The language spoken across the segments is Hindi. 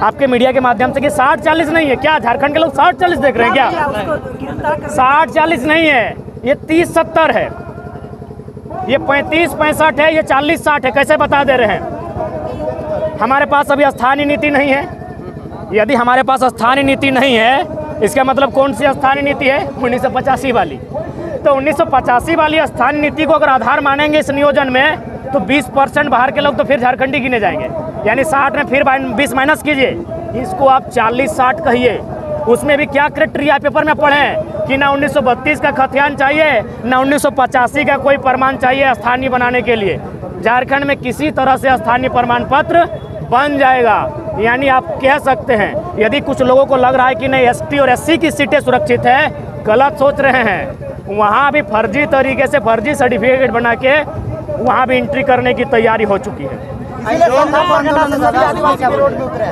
आपके मीडिया के माध्यम से कि 60-40 नहीं है क्या? झारखंड के लोग 60-40 देख रहे हैं क्या? 60-40 नहीं है, ये 30-70 है, ये 35-65 है, ये 40-60 है। कैसे बता दे रहे हैं? हमारे पास अभी स्थानीय नीति नहीं है। यदि हमारे पास स्थानीय नीति नहीं है, इसका मतलब कौन सी स्थानीय नीति है? 1985 वाली। तो 1985 वाली स्थानीय नीति को अगर आधार मानेंगे इस नियोजन में, तो 20% बाहर के लोग तो फिर झारखंडी गिने जाएंगे। यानी 60 में फिर 20 माइनस कीजिए, इसको आप 40-60 कहिए। उसमें भी क्या क्राइटेरिया पेपर में पढ़ें कि ना 1932 का खतियान चाहिए, ना 1985 का कोई प्रमाण चाहिए स्थानीय बनाने के लिए। झारखंड में किसी तरह से स्थानीय प्रमाण पत्र बन जाएगा। यानी आप कह सकते हैं, यदि कुछ लोगों को लग रहा है कि नहीं एसटी और एससी की सीटें सुरक्षित है, गलत सोच रहे हैं। वहाँ भी फर्जी तरीके से फर्जी सर्टिफिकेट बना के वहाँ भी एंट्री करने की तैयारी हो चुकी है।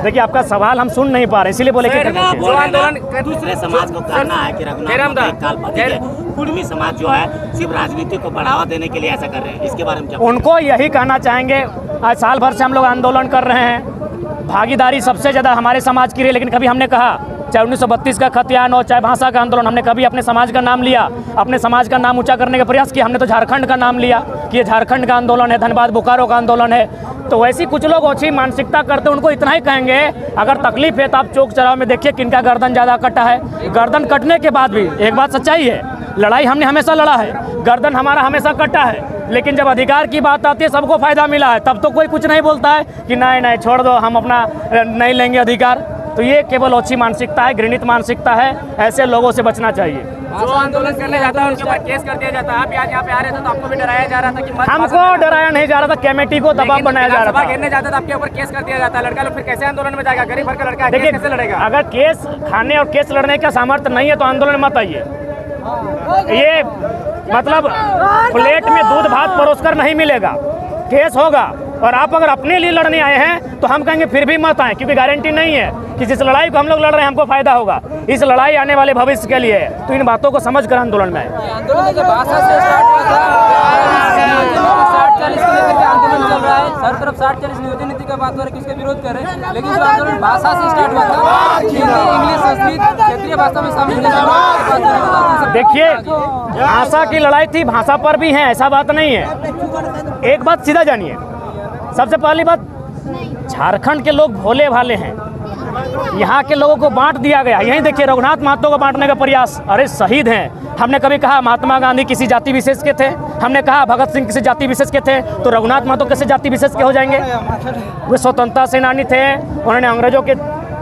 देखिए, आपका सवाल हम सुन नहीं पा रहे, इसीलिए बोले कि जो आंदोलन दूसरे समाज को कहना है कि कुर्मी समाज जो है सिर्फ राजनीति को बढ़ावा देने के लिए ऐसा कर रहे हैं, इसके बारे में क्या? उनको यही कहना चाहेंगे, आज साल भर से हम लोग आंदोलन कर रहे हैं, भागीदारी सबसे ज़्यादा हमारे समाज की रही, लेकिन कभी हमने कहा चाहे 1932 का खतियान हो, चाहे भाषा का आंदोलन, हमने कभी अपने समाज का नाम लिया, अपने समाज का नाम ऊंचा करने का प्रयास किया? हमने तो झारखंड का नाम लिया कि ये झारखंड का आंदोलन है, धनबाद बोकारो का आंदोलन है। तो वैसी कुछ लोग अच्छी मानसिकता करते हैं, उनको इतना ही कहेंगे, अगर तकलीफ है तो आप चौक चौराहे में देखिए किनका गर्दन ज़्यादा कटा है। गर्दन कटने के बाद भी एक बात सच्चाई है, लड़ाई हमने हमेशा लड़ा है, गर्दन हमारा हमेशा कटा है, लेकिन जब अधिकार की बात आती है, सबको फायदा मिला है, तब तो कोई कुछ नहीं बोलता है कि नहीं नहीं छोड़ दो, हम अपना नहीं लेंगे अधिकार। तो ये केवल अच्छी मानसिकता है, घृणित मानसिकता है, ऐसे लोगों से बचना चाहिए। जो आंदोलन करने जाता है उनके ऊपर केस कर दिया जाता है। आप यहाँ पे आ रहे थे तो आपको भी डराया जा रहा था कि हमको डराया नहीं जा रहा था, कमेटी को दबाव बनाया जा रहा था। घेरने जाता था, आपके ऊपर केस कर दिया जाता है। लड़का लोग फिर कैसे आंदोलन में जाएगा? गरीब भर का लड़का है, देखिए कैसे लड़ेगा? अगर केस खाने और केस लड़ने का सामर्थ्य नहीं है तो आंदोलन मत आइए। ये मतलब प्लेट में दूध भात परोसकर नहीं मिलेगा, केस होगा। और आप अगर अपने लिए लड़ने आए हैं तो हम कहेंगे फिर भी मत आए, क्योंकि गारंटी नहीं है कि जिस लड़ाई को हम लोग लड़ रहे हैं हमको फायदा होगा। इस लड़ाई आने वाले भविष्य के लिए है, तो इन बातों को समझ कर आंदोलन में आए। आंदोलन जब भाषा से स्टार्ट हुआ था, 60-40 को लेकर के आंदोलन चल रहा है, हर तरफ 60-40 नियोजन नीति का बात हो रहा है कि उसका विरोध कर रहे हैं, लेकिन जो आंदोलन भाषा से स्टार्ट हुआ था, हिंदी, इंग्लिश, संस्कृत, क्षेत्रीय भाषा में शामिल किया। देखिए, भाषा की लड़ाई थी, भाषा पर भी है, ऐसा बात नहीं है। एक बात सीधा जानिए, सबसे पहली बात, झारखंड के लोग भोले भाले हैं, यहाँ के लोगों को बांट दिया गया। यहीं देखिए रघुनाथ महतो को बांटने का प्रयास, अरे शहीद हैं। हमने कभी कहा महात्मा गांधी किसी जाति विशेष के थे? हमने कहा भगत सिंह किसी जाति विशेष के थे? तो रघुनाथ महतो कैसे जाति विशेष के हो जाएंगे? वे स्वतंत्रता सेनानी थे, उन्होंने अंग्रेजों के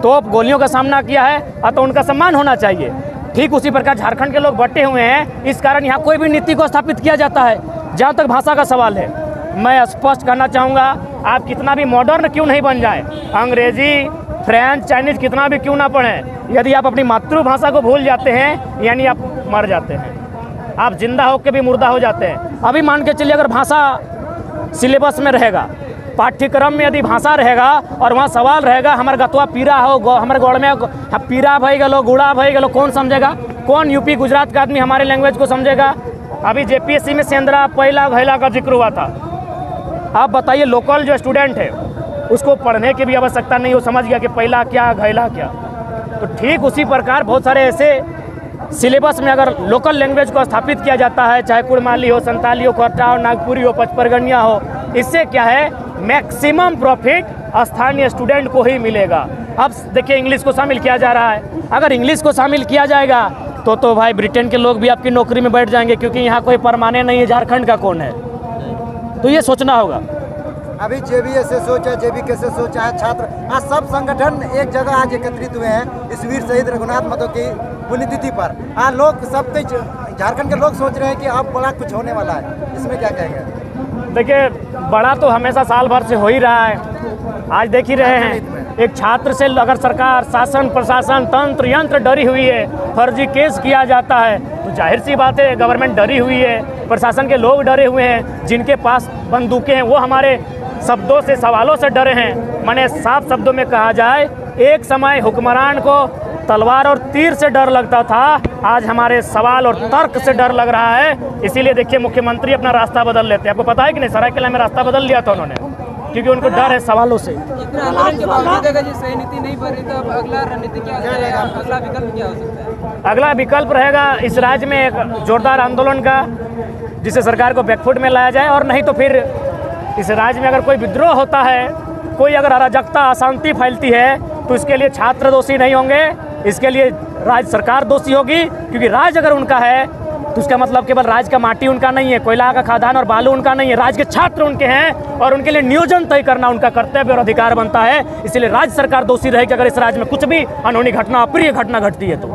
तोप गोलियों का सामना किया है, तो उनका सम्मान होना चाहिए। ठीक उसी प्रकार झारखंड के लोग बटे हुए हैं, इस कारण यहाँ कोई भी नीति को स्थापित किया जाता है। जहाँ तक भाषा का सवाल है, मैं स्पष्ट कहना चाहूँगा, आप कितना भी मॉडर्न क्यों नहीं बन जाए, अंग्रेजी, फ्रेंच, चाइनीज कितना भी क्यों ना पढ़ें, यदि आप अपनी मातृभाषा को भूल जाते हैं, यानी आप मर जाते हैं, आप जिंदा होकर भी मुर्दा हो जाते हैं। अभी मान के चलिए, अगर भाषा सिलेबस में रहेगा, पाठ्यक्रम में यदि भाषा रहेगा और वहाँ सवाल रहेगा हमारे गतवा पीरा हो, हमारे गौड़ में पीरा भाई गलो, गुड़ा भाई गलो, कौन समझेगा? कौन यूपी गुजरात का आदमी हमारे लैंग्वेज को समझेगा? अभी जेपीएससी में सेंद्रा, पहला, घैला का जिक्र हुआ था। आप बताइए, लोकल जो स्टूडेंट है उसको पढ़ने की भी आवश्यकता नहीं, वो समझ गया कि पहला क्या, घैला क्या। तो ठीक उसी प्रकार बहुत सारे ऐसे सिलेबस में अगर लोकल लैंग्वेज को स्थापित किया जाता है, चाहे कुड़माली हो, संताली हो, कोटा हो, नागपुरी हो, पचपरगनिया हो, इससे क्या है, मैक्सिमम प्रॉफिट स्थानीय स्टूडेंट को ही मिलेगा। अब देखिए, इंग्लिश को शामिल किया जा रहा है। अगर इंग्लिश को शामिल किया जाएगा तो भाई ब्रिटेन के लोग भी आपकी नौकरी में बैठ जाएंगे, क्योंकि यहाँ कोई परमानेंट नहीं है, झारखंड का कौन है? तो ये सोचना होगा। अभी जेबीएस से सोचा, जेबी कैसे सोचा है, छात्र आज सब संगठन एक जगह आज एकत्रित हुए हैं इस वीर शहीद रघुनाथ महतो की पुण्यतिथि पर। आज लोग सब झारखंड के लोग सोच रहे हैं कि अब बड़ा कुछ होने वाला है, इसमें क्या कहेंगे? देखिए, बड़ा तो हमेशा साल भर से हो ही रहा है। आज देख ही रहे हैं, एक छात्र से अगर सरकार, शासन, प्रशासन, तंत्र यंत्र डरी हुई है, फर्जी केस किया जाता है, तो जाहिर सी बात है गवर्नमेंट डरी हुई है, प्रशासन के लोग डरे हुए हैं, जिनके पास बंदूकें हैं वो हमारे शब्दों से, सवालों से डरे हैं। माने साफ शब्दों में कहा जाए, एक समय हुक्मरान को तलवार और तीर से डर लगता था, आज हमारे सवाल और तर्क से डर लग रहा है। इसीलिए देखिए, मुख्यमंत्री अपना रास्ता बदल लेते हैं। आपको पता है कि नहीं, सरायकेला में रास्ता बदल लिया था उन्होंने। क्योंकि उनको डर है सवालों से। इतना आंदोलन के बावजूद अगर ये सही नीति नहीं बन रही तो अब अगला रणनीति क्या रहेगा, अगला विकल्प क्या हो सकता है? अगला विकल्प रहेगा इस राज्य में एक जोरदार आंदोलन का, जिससे सरकार को बैकफुट में लाया जाए, और नहीं तो फिर इस राज्य में अगर कोई विद्रोह होता है, कोई अगर अराजकता अशांति फैलती है, तो इसके लिए छात्र दोषी नहीं होंगे, इसके लिए राज्य सरकार दोषी होगी, क्योंकि राज्य अगर उनका है तो उसका मतलब केवल राज्य का माटी उनका नहीं है, कोयला का खदान और बालू उनका नहीं है, राज्य के छात्र उनके हैं और उनके लिए नियोजन तय करना उनका कर्तव्य और अधिकार बनता है। इसलिए राज्य सरकार दोषी रहेगी अगर इस राज्य में कुछ भी अनहोनी घटना, अप्रिय घटना घटती है तो।